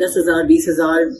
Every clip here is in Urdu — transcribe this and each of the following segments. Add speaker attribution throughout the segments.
Speaker 1: 10,000, 20,000,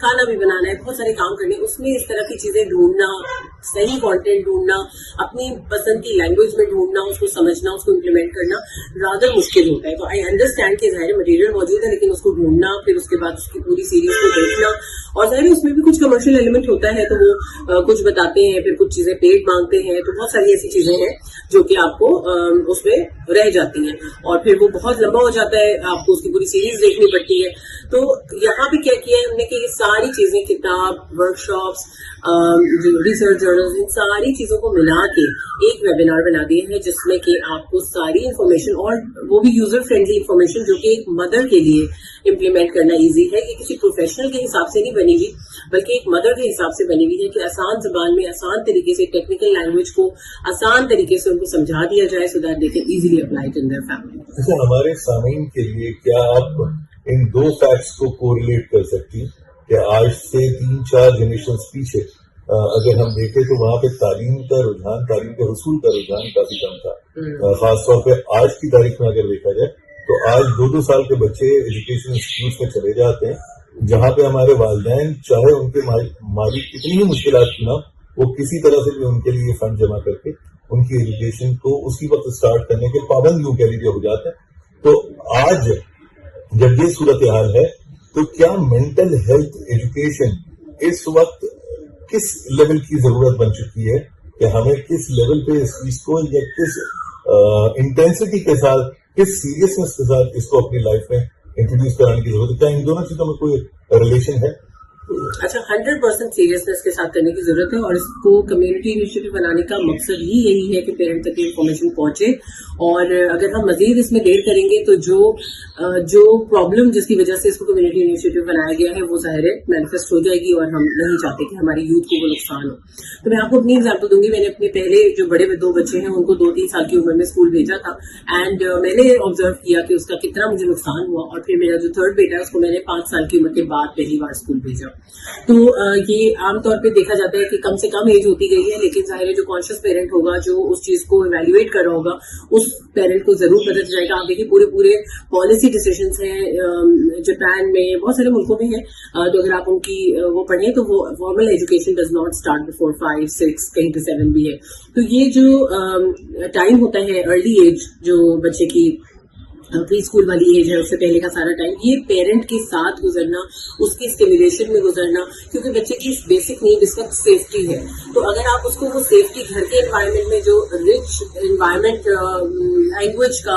Speaker 1: کھانا بھی بنانا ہے, بہت سارے کام کرنے, اس میں اس طرح کی چیزیں ڈھونڈنا, صحیح کانٹینٹ ڈھونڈنا, اپنی پسند کی لینگویج میں ڈھونڈنا, اس کو سمجھنا, اس کو امپلیمنٹ کرنا رادر مشکل ہوتا ہے. تو آئی انڈرسٹینڈ کہ ظاہر مٹیریل موجود ہے, لیکن اس کو ڈھونڈنا, پھر اس کے بعد اس کی پوری سیریز کو دیکھنا, اور ظاہر اس میں بھی کچھ کمرشل ایلیمنٹ ہوتا ہے, تو وہ کچھ بتاتے ہیں, پھر کچھ چیزیں پیڈ مانگتے ہیں, تو بہت ساری ایسی چیزیں ہیں جو کہ آپ کو اس میں رہ جاتی ہیں, اور پھر وہ بہت لمبا ہو جاتا ہے, آپ کو اس کی پوری سیریز دیکھنی پڑتی ہے. تو یہاں پہ کیا کیا ہے ہم نے کہ یہ ساری چیزیں, کتاب, ورک شاپس, ریسرچ جرنلز, ان ساری چیزوں کو ملا کے ایک ویبینار بنا دیا ہے, جس میں کہ آپ کو ساری انفارمیشن, اور وہ بھی یوزر فرینڈلی انفارمیشن, جو کہ ایک مدر کے لیے امپلیمنٹ کرنا ایزی ہے. یہ کسی پروفیشنل کے حساب سے نہیں بنی ہوئی, بلکہ ایک مدر کے حساب سے بنی ہوئی ہے کہ آسان زبان میں, آسان طریقے سے, ٹیکنیکل لینگویج کو آسان طریقے سے ان کو سمجھا دیا جائے, so that they can easily apply it in their family.
Speaker 2: اچھا, ہمارے سامعین کے لیے کیا آپ ان دو فیکٹس کو کوریلیٹ کر سکتی کہ آج سے 3-4 جنریشن پیچھے اگر ہم دیکھیں تو وہاں پہ تعلیم کا رجحان, تعلیم کے حصول کا رجحان کافی کم تھا, خاص طور پہ آج کی تاریخ میں اگر دیکھا جائے تو آج 2-2 سال کے بچے ایجوکیشن انسٹیٹیوٹ میں چلے جاتے ہیں, جہاں پہ ہمارے والدین چاہے ان کے مالی کتنی ہی مشکلات کی نہ, وہ کسی طرح سے بھی ان کے لیے فنڈ جمع کر کے ان کی ایجوکیشن کو اسی وقت اسٹارٹ کرنے کے پابند یوں کہہ لیجیے ہو جاتے ہیں. تو آج جب یہ صورتحال ہے تو کیا مینٹل ہیلتھ ایجوکیشن اس وقت کس لیول کی ضرورت بن چکی ہے کہ ہمیں کس لیول پہ اس چیز کو, یا کس انٹینسٹی کے ساتھ, کس سیریسنس کے ساتھ اس کو اپنی لائف میں انٹروڈیوس کرانے کی ضرورت ہے؟ کیا ان دونوں چیزوں میں کوئی ریلیشن ہے؟
Speaker 1: اچھا, 100% سیریسنس کے ساتھ کرنے کی ضرورت ہے, اور اس کو کمیونٹی انیشیٹو بنانے کا مقصد ہی یہی ہے کہ پیرنٹ تک انفارمیشن پہنچے, اور اگر ہم مزید اس میں دیر کریں گے تو جو پرابلم جس کی وجہ سے اس کو کمیونٹی انیشیٹو بنایا گیا ہے وہ ظاہر ہے مینیفیسٹ ہو جائے گی, اور ہم نہیں چاہتے کہ ہماری یوتھ کو وہ نقصان ہو. تو میں آپ کو اپنی ایگزامپل دوں گی. میں نے اپنے پہلے جو بڑے 2 بچے ہیں ان کو 2-3 سال کی عمر میں اسکول بھیجا تھا, اینڈ میں نے آبزرو کیا کہ اس کا کتنا مجھے نقصان ہوا, اور پھر میرا جو 3rd بیٹا ہے اس کو میں نے 5 سال کی عمر کے بعد پہلی بار اسکول بھیجا. تو یہ عام طور پہ دیکھا جاتا ہے کہ کم سے کم ایج ہوتی گئی ہے, لیکن ظاہر ہے جو کانشیس پیرنٹ ہوگا, جو اس چیز کو ایویلویٹ کر رہا ہوگا, اس پیرنٹ کو ضرور پتہ چل جائے گا. آپ دیکھیے پورے پالیسی ڈیسیژنس ہیں جاپان میں, بہت سارے ملکوں میں ہیں, تو اگر آپ ان کی وہ پڑھیں تو وہ formal education does not start before 5-6, کہیں پہ 7 بھی ہے. تو یہ جو ٹائم ہوتا ہے ارلی ایج, جو بچے کی پری اسکول والی ایج ہے, اس سے پہلے کا سارا ٹائم یہ پیرنٹ کے ساتھ گزرنا, اس کی اسٹیمولیشن میں گزرنا, کیونکہ بچے کی بیسک نیڈ اس وقت سیفٹی ہے. تو اگر آپ اس کو وہ سیفٹی گھر کے انوائرمنٹ میں, جو رچ انوائرمنٹ, لینگویج کا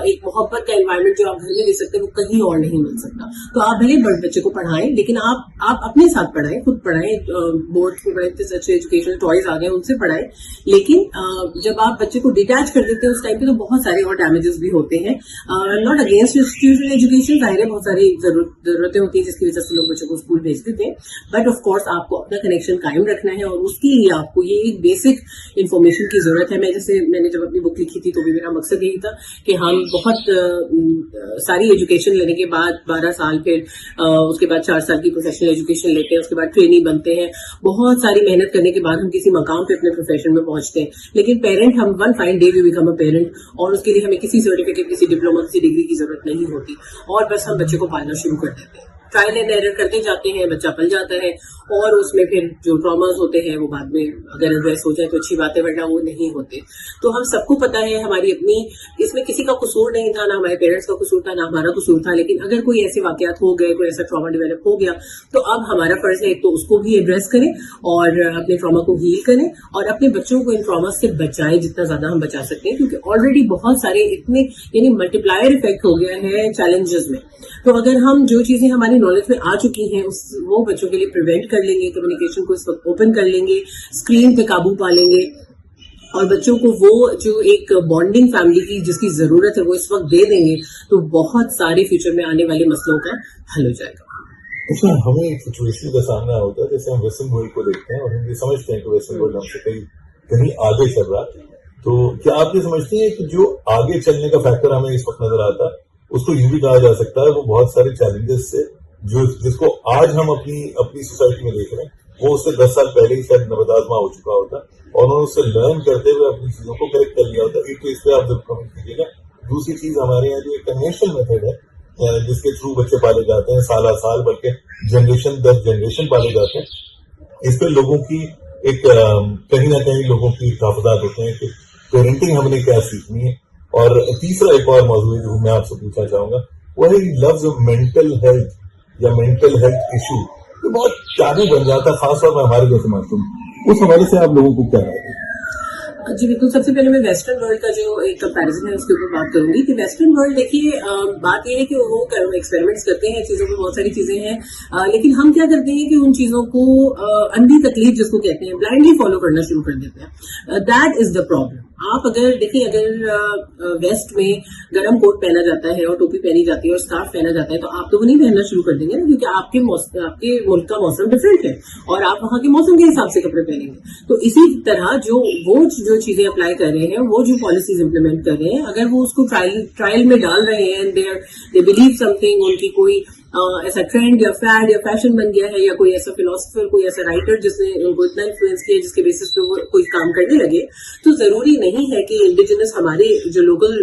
Speaker 1: ایک محبت کا انوائرمنٹ جو آپ گھر میں دے سکتے ہیں, وہ کہیں اور نہیں مل سکتا. تو آپ بھلے بڑے بچے کو پڑھائیں, لیکن آپ اپنے ساتھ پڑھائیں, خود پڑھائیں, بورڈ کے بڑے اچھے ایجوکیشنل ٹوائز آ گئے ان سے پڑھائیں, لیکن جب آپ بچے کو ڈیٹیچ کر دیتے ہیں اس ٹائم پہ تو بہت سارے اور ڈیمیجز بھی ہوتے ہیں. ناٹ اگینسٹ انسٹیٹیوشنل ایجوکیشن, ظاہر ہے بہت ساری ضرورتیں ہوتی ہیں جس کی وجہ سے لوگ بچوں کو اسکول بھیج دیتے ہیں, بٹ آف کورس آپ کو اپنا کنیکشن قائم رکھنا ہے, اور اس کے لیے آپ کو یہ ایک بیسک انفارمیشن کی ضرورت ہے. میں نے جب اپنی بک لکھی تھی تو بھی میرا مقصد یہی تھا کہ ہم بہت ساری ایجوکیشن لینے کے بعد 12 سال, پھر اس کے بعد 4 سال کی پروفیشنل ایجوکیشن لیتے ہیں, اس کے بعد ٹریننگ بنتے ہیں, بہت ساری محنت کرنے کے بعد ہم کسی مقام پہ اپنے پروفیشن میں پہنچتے ہیں. لیکن پیرنٹ, ہم one fine day we become a parent, اور اس کے لیے ہمیں کسی سرٹیفکیٹ, کسی ڈپلوما, کسی ڈگری کی ضرورت نہیں ہوتی, اور بس ہم بچے کو پالنا شروع کر دیتے ہیں. ٹرائل اینڈ ایرر کرتے جاتے ہیں, بچہ پل جاتا ہے, اور اس میں پھر جو ٹراماز ہوتے ہیں وہ بعد میں اگر ایڈریس ہو جائے تو اچھی بات ہے, ورنہ وہ نہیں ہوتے. تو ہم سب کو پتا ہے, ہماری اپنی, اس میں کسی کا قصور نہیں تھا, نہ ہمارے پیرنٹس کا قصور تھا, نہ ہمارا قصور تھا, لیکن اگر کوئی ایسے واقعات ہو گئے, کوئی ایسا ٹراما ڈیولپ ہو گیا, تو اب ہمارا فرض ہے تو اس کو بھی ایڈریس کریں, اور اپنے ٹراما کو ہیل کریں, اور اپنے بچوں کو ان ٹراما سے بچائیں جتنا زیادہ ہم بچا سکتے ہیں, کیونکہ آلریڈی بہت سارے اتنے, یعنی ملٹی پلائر افیکٹ ہو گیا ہے چیلنجز میں. تو اگر ہم جو چیزیں ہماری نالج میں آ چکی ہیں وہ بچوں کے لیے پریونٹ کر لیں گے, کمیونیکیشن کو اس وقت اوپن کر لیں گے, اسکرین پہ قابو پا لیں گے, اور بچوں کو وہ جو ایک بانڈنگ فیملی کی جس کی ضرورت ہے وہ اس وقت دے دیں گے, تو بہت سارے فیوچر میں آنے والے مسئلوں کا حل ہو جائے گا.
Speaker 2: اچھا, ہمیں ایک سچویشن کا سامنا ہوتا ہے, جیسے ہم ویسٹرن ورلڈ کو دیکھتے ہیں اور ہم یہ سمجھتے ہیں کہ ویسٹرن ورلڈ ہم سے کہیں آگے چل رہا ہے. تو کیا آپ یہ سمجھتے ہیں کہ جو آگے چلنے کا فیکٹر ہمیں اس وقت نظر آتا ہے, اس کو یوں بھی کہا جا سکتا ہے وہ بہت سارے چیلنجز سے جس کو آج ہم اپنی سوسائٹی میں دیکھ رہے ہیں, وہ اس سے 10 سال پہلے ہی شاید نبدآزما ہو چکا ہوتا, اور انہوں نے اس سے لرن کرتے ہوئے اپنی چیزوں کو کریکٹ کر لیا ہوتا. ایک تو اس پہ آپ ضرور کمنٹ کیجیے گا. دوسری چیز, ہمارے یہاں جو ایک کنونشنل میتھڈ ہے جس کے تھرو بچے پالے جاتے ہیں سالہ سال بلکہ جنریشن در جنریشن پالے جاتے ہیں. اس پہ لوگوں کی ایک کہیں نہ کہیں لوگوں کی تحفظات ہوتے ہیں کہ پیرنٹنگ ہم نے کیا سیکھنی ہے. اور تیسرا ایک اور موضوع ہے جو میں آپ سے پوچھنا چاہوں گا وہ ہے لفظ مینٹل ہیلتھ یا مینٹل ہیلتھ ایشو یہ بہت ٹابو بن جاتا ہے خاص طور پر ہمارے جیسے معصوم. اس حوالے سے آپ لوگوں کو کیا رائے ہے؟
Speaker 1: جی بالکل. سب سے پہلے میں ویسٹرن ورلڈ کا جو ایک کمپیریزن ہے اس کے اوپر بات کروں گی کہ ویسٹرن ورلڈ دیکھیے بات یہ ہے کہ وہ ایکسپیریمنٹس کرتے ہیں چیزوں پہ, بہت ساری چیزیں ہیں, لیکن ہم کیا کرتے ہیں کہ ان چیزوں کو اندھی تکلیف جس کو کہتے ہیں بلائنڈلی فالو کرنا شروع کر دیتے ہیں. That is the problem. آپ اگر دیکھیں اگر ویسٹ میں گرم کوٹ پہنا جاتا ہے اور ٹوپی پہنی جاتی ہے اور اسکارف پہنا جاتا ہے تو آپ تو وہ نہیں پہننا شروع کر دیں گے نا, کیونکہ آپ کے ملک کا موسم ڈفرینٹ ہے اور آپ وہاں کے موسم کے حساب سے کپڑے پہنیں گے. تو اسی طرح جو چیزیں اپلائی کر رہے ہیں, وہ جو پالیسیز امپلیمنٹ کر رہے ہیں, اگر وہ اس کو ٹرائل میں ڈال رہے ہیں دے بلیو سم تھنگ, ان کی کوئی ایسا ٹرینڈ یا فیڈ یا فیشن بن گیا ہے یا کوئی ایسا فلاسفر کوئی ایسا رائٹر جس نے ان کو اتنا انفلوئنس کیا جس کے بیسس پہ وہ کوئی کام کرنے لگے, تو ضروری نہیں ہے کہ انڈیجنس ہمارے جو لوکل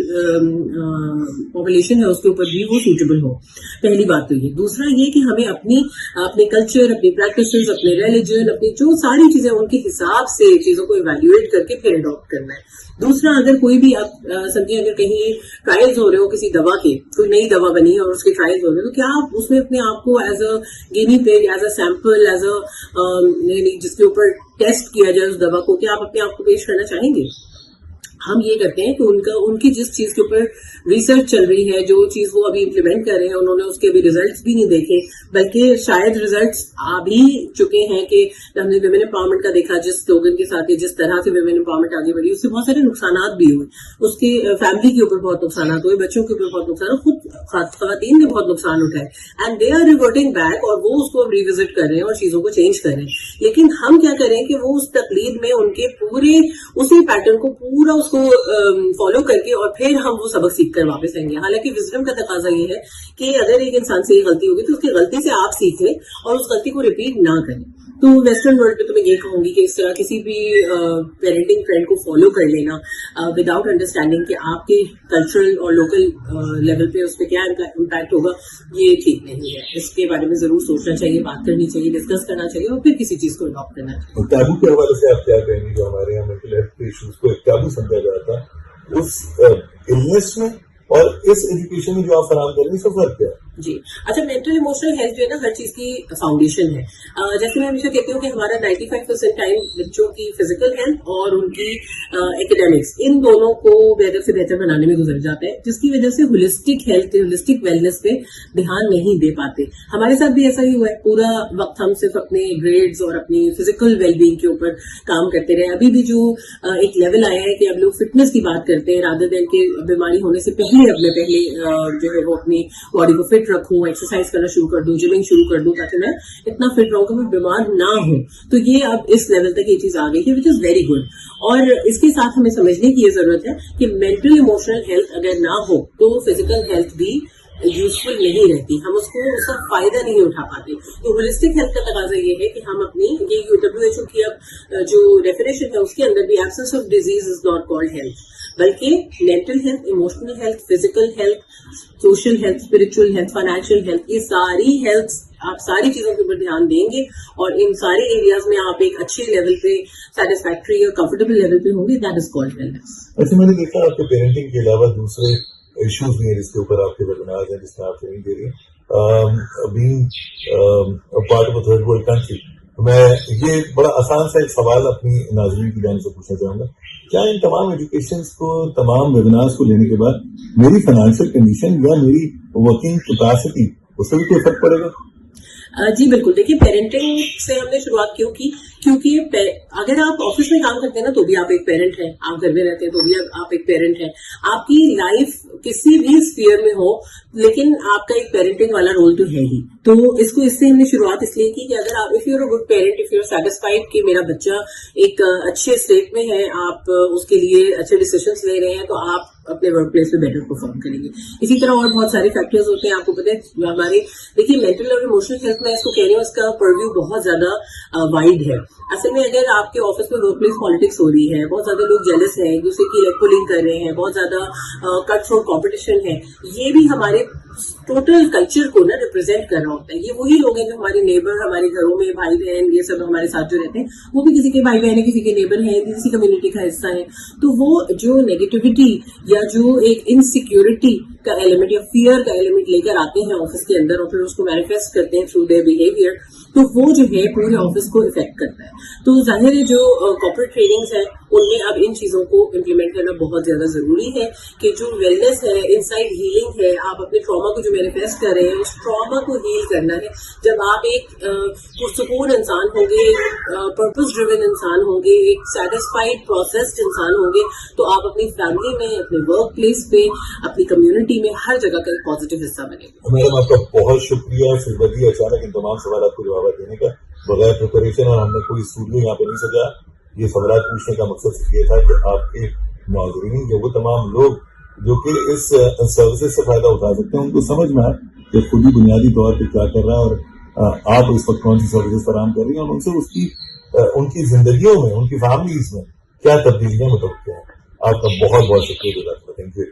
Speaker 1: پاپولیشن ہے اس کے اوپر بھی وہ سوٹیبل ہو. پہلی بات تو یہ. دوسرا یہ کہ ہمیں اپنے کلچر, اپنی پریکٹسز, اپنے ریلیجن, اپنی جو ساری چیزیں ان کے حساب سے چیزوں کو ایویلویٹ کر کے پھر اڈاپٹ کرنا ہے. دوسرا, اگر کوئی بھی آپ سمجھیں اگر کہیں ٹرائلز ہو رہے ہو کسی دوا کے, کوئی نئی دوا بنی ہے اور اس کے ٹرائلز ہو رہے ہیں, تو کیا آپ اس میں اپنے آپ کو as a guinea pig, as a sample, as a جس کے اوپر ٹیسٹ کیا جائے اس دوا کو, کیا آپ اپنے آپ کو پیش کرنا چاہیں گے؟ ہم یہ کرتے ہیں کہ ان کی جس چیز کے اوپر ریسرچ چل رہی ہے, جو چیز وہ ابھی امپلیمنٹ کر رہے ہیں, انہوں نے اس کے ابھی ریزلٹس بھی نہیں دیکھے, بلکہ شاید ریزلٹس آ بھی چکے ہیں کہ ہم نے ویمن امپاورمنٹ کا دیکھا جس سلوگن کے ساتھ, جس طرح سے ویمن امپاورمنٹ آگے بڑھی, اس سے بہت سارے نقصانات بھی ہوئے. اس کے فیملی کے اوپر بہت نقصانات ہوئے, بچوں کے اوپر بہت نقصانات, خود خواتین نے بہت نقصان اٹھائے, and they are reverting back, اور وہ اس کو ریوزٹ کر رہے ہیں اور چیزوں کو چینج کر رہے ہیں. لیکن ہم کیا کریں کہ وہ اس تقلید میں ان کے پورے اسی پیٹرن کو پورا اس کو فالو کر کے اور پھر ہم وہ سبق سیکھ کر واپس آئیں گے. حالانکہ وزڈم کا تقاضا یہ ہے کہ اگر ایک انسان سے یہ غلطی ہوگی تو اس کی غلطی سے آپ سیکھیں اور اس غلطی کو ریپیٹ نہ کریں. تو ویسٹرن ورلڈ پہ تو میں یہ کہوں گی کہ اس طرح کسی بھی پیرنٹنگ ٹرینڈ کو فالو کر لینا وداؤٹ انڈرسٹینڈنگ کہ آپ کے کلچرل اور لوکل لیول پہ اس پہ کیا امپیکٹ ہوگا, یہ ٹھیک نہیں ہے. اس کے بارے میں ضرور سوچنا چاہیے, بات کرنی چاہیے, ڈسکس کرنا چاہیے اور پھر کسی چیز کو اڈاپٹ کرنا چاہیے.
Speaker 2: ٹیبو کے حوالے سے آپ کیا کہیں گے جو ہمارے یہاں مینٹل ہیلتھ کے ایشوز کو ایک ٹیبو سمجھا جاتا ہے, اس النس میں اور اس ایجوکیشن میں جو آپ فراہم کریں گے, اس کا فرق کیا ہے؟
Speaker 1: جی اچھا, مینٹل ایموشنل ہیلتھ جو ہے نا ہر چیز کی فاؤنڈیشن ہے. جیسے میں ہمیشہ کہتی ہوں کہ ہمارا 95% ٹائم بچوں کی فزیکل ہیلتھ اور ان کی ایکیڈیمکس, ان دونوں کو بہتر سے بہتر بنانے میں گزر جاتا ہے, جس کی وجہ سے ہولسٹک ہیلتھ, ہولسٹک ویلنس پہ دھیان نہیں دے پاتے. ہمارے ساتھ بھی ایسا ہی ہوا ہے, پورا وقت ہم صرف اپنے گریڈز اور اپنی فزیکل ویل بینگ کے اوپر کام کرتے رہے. ابھی بھی جو ایک لیول آیا ہے کہ اب لوگ فٹنس کی بات کرتے ہیں رادر دین کہ بیماری ہونے سے پہلے جو ہے وہ اپنی باڈی کو فٹ رکھوں, ایکسرسائز کرنا شروع کر دوں, جمنگ شروع کر دوں تاکہ میں اتنا فٹ رہوں کہ میں بیمار نہ ہوں. تو یہ اب اس لیول تک یہ چیز آ گئی ہے, وچ از ویری گڈ. اور اس کے ساتھ ہمیں سمجھنے کی یہ ضرورت ہے کہ مینٹل ایموشنل ہیلتھ اگر نہ ہو تو فزیکل ہیلتھ بھی یوزفل نہیں رہتی, ہم اس کا فائدہ نہیں اٹھا پاتے. تو ہولسٹک ہیلتھ کا تقاضا یہ ہے کہ ہم اپنی یہ WHO کی اب جو ڈیفینیشن ہے اس کے اندر بھی absence of disease is not called health, بلکہ mental health, emotional health, physical health, social health, spiritual health, financial health, یہ ساری ہیلتھ آپ ساری چیزوں کے اوپر دھیان دیں گے اور ان سارے ایریاز میں آپ ایک اچھے لیول پہ سیٹسفیکٹری اور کمفرٹیبل لیول پہ ہوں گے. That is called wellness.
Speaker 2: ایسے میں نے دیکھا آپ کے پیرنٹنگ کے علاوہ دوسرے ایشوز بھی ہیں جس کے اوپر آپ کے ویبینار ہیں, جس میں آپ ٹریننگ دے رہی ہیں. Being part of a third world country, میں یہ بڑا آسان سا ایک سوال اپنی ناظرین کی جانب سے پوچھنا چاہوں گا, کیا ان تمام ایجوکیشنس کو, تمام ویبینارز کو لینے کے بعد میری فائنینشیل کنڈیشن یا میری ورکنگ کیپیسٹی اس سے بھی کوئی فرق پڑے گا؟
Speaker 1: جی بالکل. دیکھیے پیرنٹنگ سے ہم نے شروعات کیوں کی, کیونکہ اگر آپ آفس میں کام کرتے ہیں نا تو بھی آپ ایک پیرنٹ ہیں, آپ گھر میں رہتے ہیں تو بھی آپ ایک پیرنٹ ہیں. آپ کی لائف کسی بھی اسفیئر میں ہو لیکن آپ کا ایک پیرنٹنگ والا رول تو ہے ہی. تو اس سے ہم نے شروعات اس لیے کی کہ اگر آپ if you are a good parent, if you are satisfied کہ میرا بچہ ایک اچھے اسٹیٹ میں ہے, آپ اس کے لیے اچھے ڈیسیشنس لے رہے ہیں, تو آپ اپنے ورک پلیس میں بیٹر پرفارم کریں گے. اسی طرح اور بہت سارے فیکٹرز ہوتے ہیں, آپ کو پتہ ہے ہمارے دیکھیے مینٹل اور ایموشنل ہیلتھ میں اس کو کہہ رہی ہوں, اس کا پرویو بہت زیادہ وائڈ ہے. اصل میں اگر آپ کے آفس میں ورک پلیس پالیٹکس ہو رہی ہے, بہت زیادہ لوگ جیلس ہیں, ایک دوسرے کی لیگ پولنگ کر رہے ہیں, بہت زیادہ کٹ تھروٹ کمپٹیشن ہے, یہ بھی ہمارے ٹوٹل کلچر کو نا ریپرزینٹ کر رہا ہوتا ہے. یہ وہی لوگ ہیں جو ہمارے نیبر, ہمارے گھروں میں بھائی بہن, یہ سب ہمارے ساتھ جو رہتے ہیں, وہ بھی کسی کے بھائی بہن ہیں, کسی کے نیبر ہیں, کسی کمیونٹی کا حصہ ہے. تو وہ جو نیگیٹیوٹی یا جو ایک انسیکیورٹی کا ایلیمنٹ یا فیئر کا ایلیمنٹ لے کر آتے ہیں آفس کے اندر اور پھر اس کو مینیفیسٹ کرتے ہیں تھرو دیئر بیہیویئر, تو وہ جو ہے پورے آفس کو افیکٹ کرتا ہے. تو ظاہر ہے جو کارپوریٹ ٹریننگز ہیں ان میں اب ان چیزوں کو امپلیمنٹ کرنا بہت زیادہ ضروری ہے کہ جو ویلنس ہے, انسائڈ ہیلنگ ہے, آپ اپنے ٹراما کو جو مینیفیسٹ کر رہے ہیں اس ٹراما کو ہیل کرنا ہے. جب آپ ایک پرسکون انسان ہوں گے, پرپز ڈریون انسان ہوں گے, ایک سیٹسفائڈ پروسیسڈ انسان ہوں گے, تو آپ اپنی فیملی میں, اپنے ورک پلیس پہ, اپنی کمیونٹی میں ہر جگہ کا ایک پازیٹیو حصہ بنے گا.
Speaker 2: میڈم آپ کا بہت شکریہ فلبدی اچانک ان تمام سوالات کو جواب دینے کا بغیر پریپریشن, اور ہم نے کوئی اسٹوڈیو یہاں پہ نہیں سجا. یہ سوالات پوچھنے کا مقصد صرف یہ تھا کہ آپ کے ناظرین جو وہ تمام لوگ جو کہ اس سروسز سے فائدہ اٹھا سکتے ہیں ان کو سمجھ میں آئے کہ خود ہی بنیادی طور پہ کیا کر رہا ہے اور آپ اس وقت کون سی سروسز فراہم کر رہی ہیں, اور ان سے ان کی زندگیوں میں, ان کی فیملیز میں کیا تبدیلیاں متوقع ہیں. آپ کا بہت بہت شکریہ. Thank you.